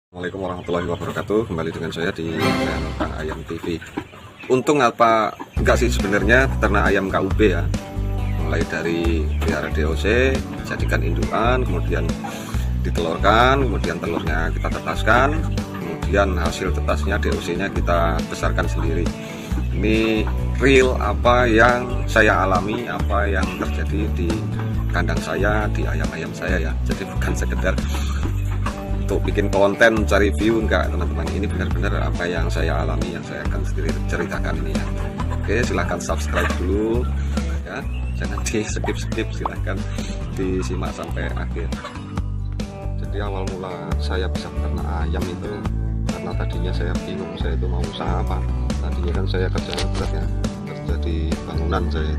Assalamualaikum warahmatullahi wabarakatuh. Kembali dengan saya di channel Kang Ayam TV. Untung apa enggak sih sebenarnya ternak ayam KUB ya. Mulai dari pelihara DOC, jadikan indukan, kemudian ditelurkan, kemudian telurnya kita tetaskan, kemudian hasil tetasnya DOC-nya kita besarkan sendiri. Ini real apa yang saya alami, apa yang terjadi di kandang saya, di ayam-ayam saya ya. Jadi bukan sekedar untuk bikin konten cari view, enggak teman-teman. Ini benar-benar apa yang saya alami, yang saya akan sendiri ceritakan ini ya. Oke, silahkan subscribe dulu ya, jangan di skip, silahkan disimak sampai akhir. Jadi awal mula saya bisa beternak ayam itu karena tadinya saya bingung saya itu mau usaha apa. Tadinya kan saya kerja berat ya, kerja di bangunan saya.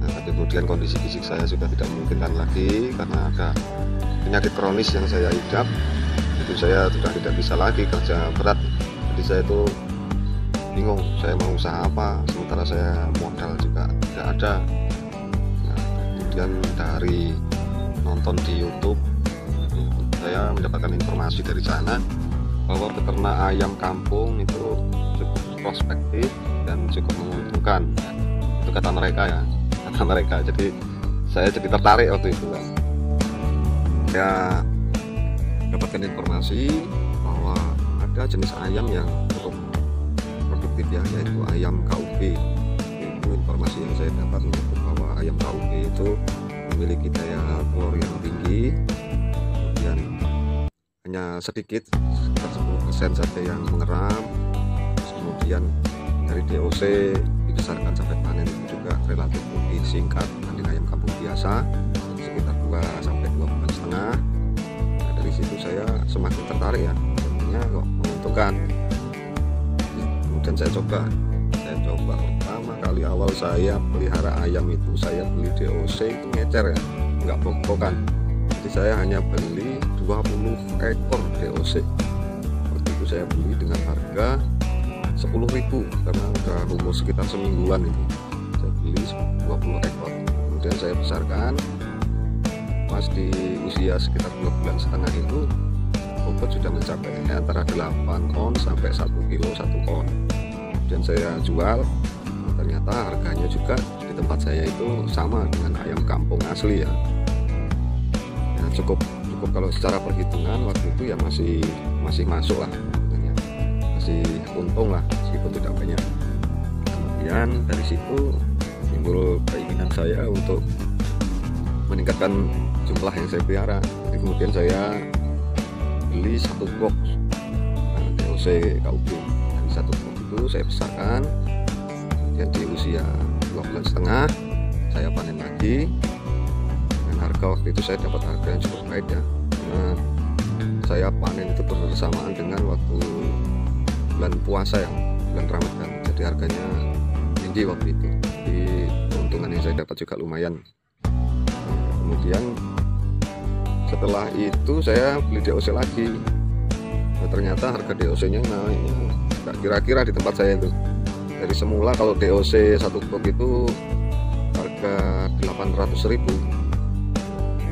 Nah, tapi kemudian kondisi fisik saya sudah tidak memungkinkan lagi karena ada penyakit kronis yang saya idap. Itu saya sudah tidak bisa lagi kerja berat, jadi saya itu bingung saya mau usaha apa, sementara saya modal juga tidak ada. Nah, kemudian dari nonton di YouTube saya mendapatkan informasi dari sana bahwa peternak ayam kampung itu cukup prospektif dan cukup menguntungkan. Itu kata mereka ya, kata mereka. Jadi saya jadi tertarik waktu itu kan. Ya dapatkan informasi bahwa ada jenis ayam yang cukup produktif ya, yaitu ayam KUB. Itu informasi yang saya dapat bahwa ayam KUB itu memiliki daya telur yang tinggi, kemudian hanya sedikit sekitar 10% saja yang mengeram. Kemudian dari DOC dibesarkan sampai panen itu juga relatif lebih singkat dibanding ayam kampung biasa, sekitar 2 sampai 2,5 bulan. Dari situ saya semakin tertarik ya, tentunya kok menguntungkan. Kemudian saya coba pertama kali awal saya pelihara ayam itu saya beli DOC itu ngecer ya, nggak pok-pokan. Jadi saya hanya beli 20 ekor DOC. Waktu itu saya beli dengan harga 10.000 karena udah rumus sekitar semingguan itu. Saya beli 20 ekor, kemudian saya besarkan. Pas di usia sekitar 2,5 bulan itu bobot sudah mencapai antara 8 on sampai 1 kilo 1 on. Dan saya jual, ternyata harganya juga di tempat saya itu sama dengan ayam kampung asli ya. Ya cukup kalau secara perhitungan waktu itu ya masih masuk lah, masih untung lah meskipun tidak banyak. Kemudian dari situ timbul keinginan saya untuk meningkatkan jumlah yang saya pelihara. Jadi kemudian saya beli 1 box DOC KUB. Dari 1 box itu saya besarkan, kemudian di usia 2,5 bulan saya panen lagi. Dengan harga waktu itu saya dapat harga yang cukup baik ya, karena saya panen itu bersamaan dengan waktu bulan puasa ya, bulan Ramadan. Jadi harganya tinggi waktu itu, jadi keuntungan yang saya dapat juga lumayan. Kemudian setelah itu saya beli DOC lagi. Nah, ternyata harga DOC nya naiknya nggak kira-kira di tempat saya itu. Dari semula kalau DOC 1 box itu harga 800.000,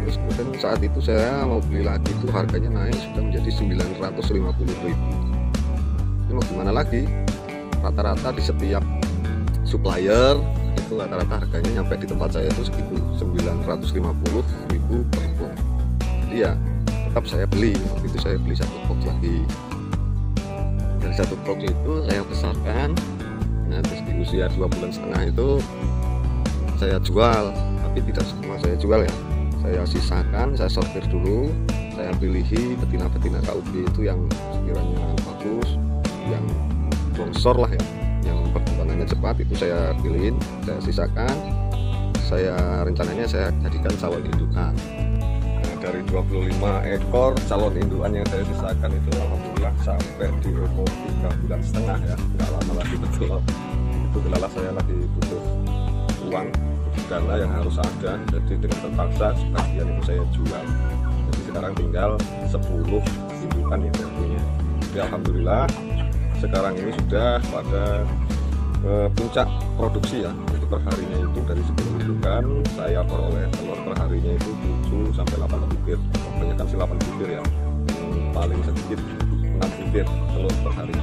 terus kemudian saat itu saya mau beli lagi itu harganya naik sudah menjadi 950.000. Ini mau gimana lagi? Rata-rata di setiap supplier itu rata-rata harganya nyampe di tempat saya itu segitu 950.000 per box. Jadi ya tetap saya beli. Waktu itu saya beli 1 box lagi. Dari 1 box itu saya besarkan. Nah terus di usia 2,5 bulan itu saya jual, tapi tidak semua saya jual ya. Saya sisakan, saya sortir dulu, saya pilihi betina-betina KUB itu yang sekiranya bagus, yang bongsor lah ya, yang perkembangannya cepat, itu saya pilihin, saya sisakan. Saya rencananya saya jadikan calon indukan. Nah, dari 25 ekor calon indukan yang saya sisakan itu alhamdulillah sampai di umur 3,5 bulan ya, nggak lama lagi betul. Itu adalah saya lagi butuh uang, dana yang harus ada, jadi dengan terpaksa sebagian itu saya jual. Jadi sekarang tinggal 10 indukan yang saya punya. Jadi alhamdulillah sekarang ini sudah pada puncak produksi ya. Jadi perharinya itu dari 10 indukan saya peroleh telur perharinya itu 7 sampai 8 butir. Kebanyakan sih 8 butir ya, paling sedikit 6 butir telur per hari.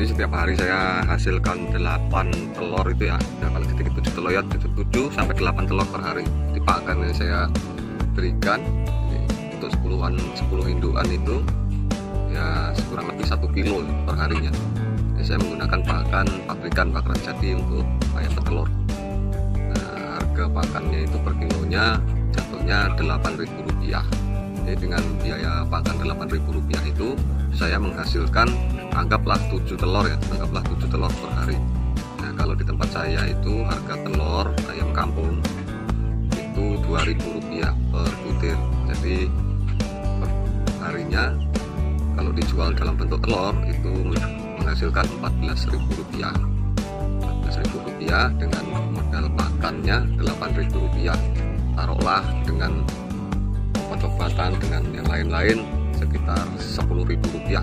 Jadi setiap hari saya hasilkan 8 telur itu ya. Nah, kalau sedikit 7 telur ya 7 sampai 8 telur per hari. Di pakan yang saya berikan untuk 10 indukan itu ya kurang lebih 1 kilo per harinya. Jadi saya menggunakan pakan pabrikan Pakan Jadi untuk ayam petelur. Nah, harga pakannya itu per kilonya jatuhnya Rp8.000. Jadi dengan biaya pakan Rp8.000 itu saya menghasilkan anggaplah 7 telur ya, anggaplah 7 telur per hari. Nah, kalau di tempat saya itu harga telur ayam kampung itu Rp2.000 per butir. Jadi per harinya kalau dijual dalam bentuk telur itu menghasilkan Rp14.000. Rp14.000 dengan modal pakannya Rp8.000. Taruhlah dengan obat-obatan dengan yang lain-lain sekitar Rp10.000 ya.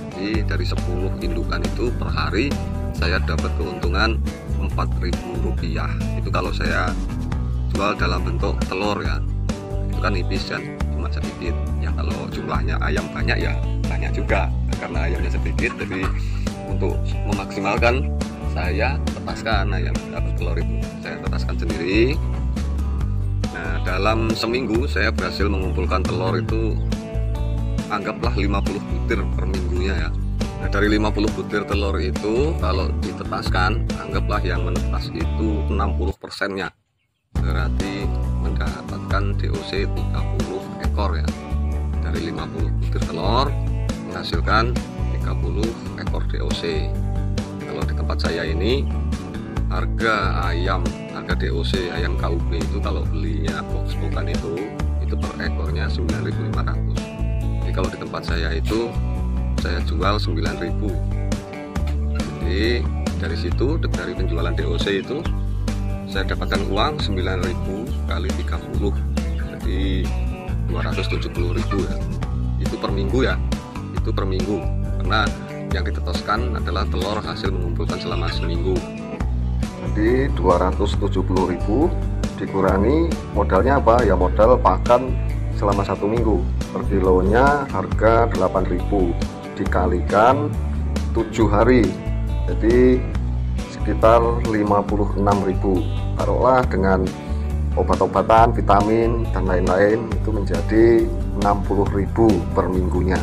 Jadi dari 10 indukan itu per hari saya dapat keuntungan Rp4.000. Itu kalau saya jual dalam bentuk telur ya. Itu kan nipis kan, cuma sedikit. Ya kalau jumlahnya ayam banyak ya banyak juga. Karena ayamnya sedikit, jadi untuk memaksimalkan saya tetaskan ayam atau telur itu. Saya tetaskan sendiri. Nah, dalam seminggu saya berhasil mengumpulkan telur itu anggaplah 50 butir per minggunya ya. Nah, dari 50 butir telur itu kalau ditetaskan anggaplah yang menetas itu 60%-nya. Berarti mendapatkan DOC 30 ekor ya. Dari 50 butir telur menghasilkan 30 ekor DOC. Kalau di tempat saya ini harga DOC ayam KUB itu kalau belinya box-boxan itu per ekornya 9.500. Jadi kalau di tempat saya itu saya jual 9.000. Jadi dari situ, dari penjualan DOC itu saya dapatkan uang 9.000 kali 30. Jadi 270.000 ya. Itu per minggu ya. Itu per minggu. Karena yang ditetoskan adalah telur hasil mengumpulkan selama seminggu. Jadi 270.000 dikurangi modalnya apa? Ya modal pakan selama 1 minggu. Per kilonya harga 8.000 dikalikan 7 hari. Jadi sekitar 56.000. Taruhlah dengan obat-obatan, vitamin dan lain-lain itu menjadi 60.000 per minggunya.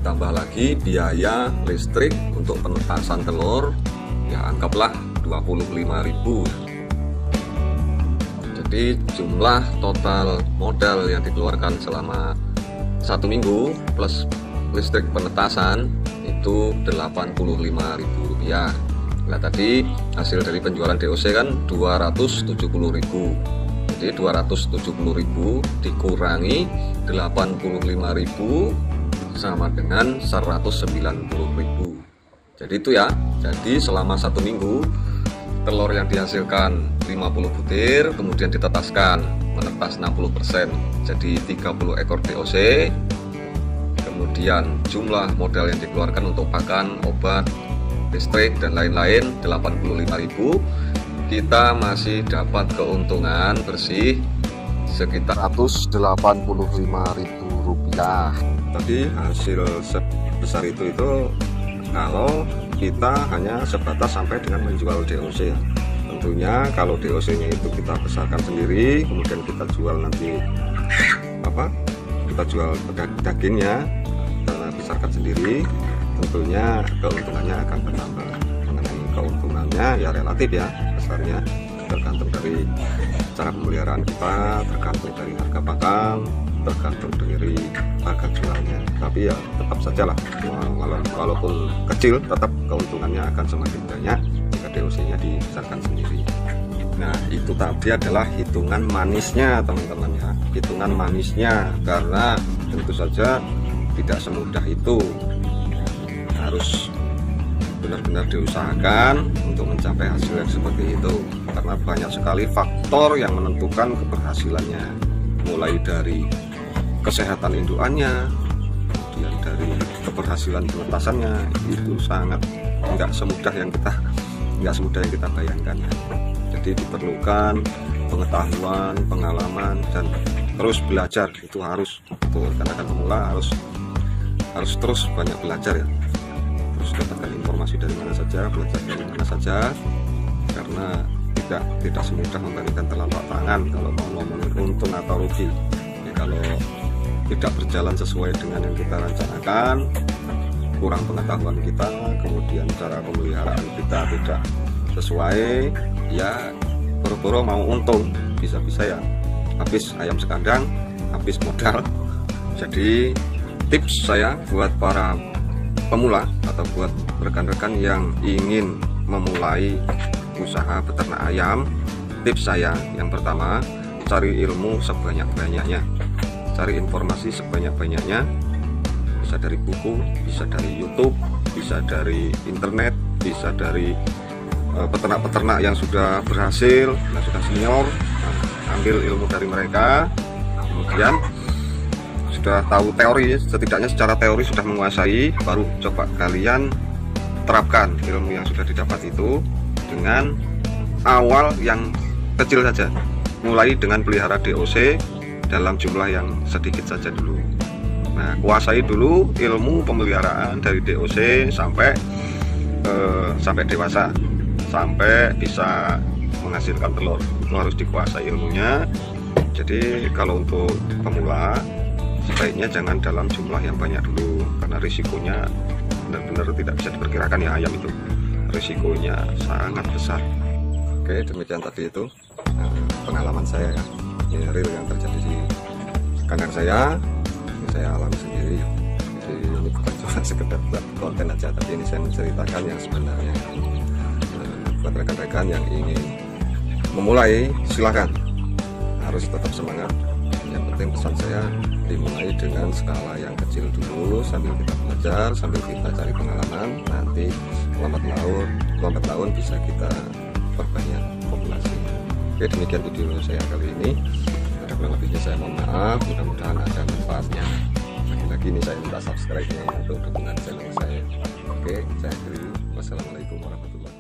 Tambah lagi biaya listrik untuk penetasan telur ya anggaplah 25.000. Jadi jumlah total modal yang dikeluarkan selama 1 minggu plus listrik penetasan itu Rp85.000. Nah tadi hasil dari penjualan DOC kan 270.000. Jadi 270.000 dikurangi 85.000 sama dengan 190.000. Jadi itu ya. Jadi selama 1 minggu telur yang dihasilkan 50 butir kemudian ditetaskan menetas 60%, jadi 30 ekor DOC. Kemudian jumlah modal yang dikeluarkan untuk pakan, obat, listrik dan lain-lain 85.000. Kita masih dapat keuntungan bersih sekitar Rp185.000. Tadi hasil sebesar itu kalau kita hanya sebatas sampai dengan menjual DOC ya. Tentunya kalau DOC-nya itu kita besarkan sendiri, kemudian kita jual nanti kita jual dagingnya, kita besarkan sendiri, tentunya keuntungannya akan bertambah. Mengenai keuntungannya ya relatif ya, besarnya tergantung dari cara pemeliharaan kita, tergantung dari harga pakan, tergantung dari harga jualnya. Tapi ya tetap saja lah, walaupun kecil tetap keuntungannya akan semakin banyak jika DOC-nya dibesarkan sendiri. Nah itu tadi adalah hitungan manisnya teman-teman ya, hitungan manisnya, karena tentu saja tidak semudah itu, harus benar-benar diusahakan untuk mencapai hasil yang seperti itu, karena banyak sekali faktor yang menentukan keberhasilannya, mulai dari kesehatan indukannya, kemudian dari keberhasilan penetasannya. Itu sangat nggak semudah yang kita bayangkan ya. Jadi diperlukan pengetahuan, pengalaman dan terus belajar, itu harus tuh, karena kan pemula harus terus banyak belajar ya, terus dapatkan informasi dari mana saja, belajar dari mana saja, karena tidak semudah membandingkan telapak tangan kalau mau ngomongin untung atau rugi ya. Kalau tidak berjalan sesuai dengan yang kita rencanakan, kurang pengetahuan kita, kemudian cara pemeliharaan kita tidak sesuai ya, boro-boro mau untung bisa-bisa ya habis ayam sekandang, habis modal. Jadi tips saya buat para pemula atau buat rekan-rekan yang ingin memulai usaha peternak ayam, tips saya yang pertama, cari ilmu sebanyak-banyaknya, cari informasi sebanyak-banyaknya, bisa dari buku, bisa dari YouTube, bisa dari internet, bisa dari peternak-peternak yang sudah berhasil, yang sudah senior. Ambil ilmu dari mereka, kemudian sudah tahu teori, setidaknya secara teori sudah menguasai, baru coba kalian terapkan ilmu yang sudah didapat itu dengan awal yang kecil saja, mulai dengan pelihara DOC dalam jumlah yang sedikit saja dulu. Nah, kuasai dulu ilmu pemeliharaan dari DOC sampai dewasa, sampai bisa menghasilkan telur, itu harus dikuasai ilmunya. Jadi kalau untuk pemula sebaiknya jangan dalam jumlah yang banyak dulu, karena risikonya benar-benar tidak bisa diperkirakan ya, ayam itu risikonya sangat besar. Oke, demikian tadi itu pengalaman saya ya, ini real yang terjadi di kandang saya, ini saya alami sendiri. Jadi ini bukan cuma sekedar buat konten aja, tapi ini saya menceritakan yang sebenarnya. Buat rekan-rekan yang ingin memulai, silakan, harus tetap semangat. Yang penting pesan saya, dimulai dengan skala yang kecil dulu, sambil kita belajar, sambil kita cari pengalaman, nanti lambat laun bisa kita perbanyak populasi. Oke, demikian video saya kali ini. Ada kurang lebihnya saya mohon maaf, mudah-mudahan ada manfaatnya. Lagi-lagi ini saya minta subscribe-nya untuk dukungan channel saya. Oke, saya akhiri. Wassalamualaikum warahmatullahi wabarakatuh.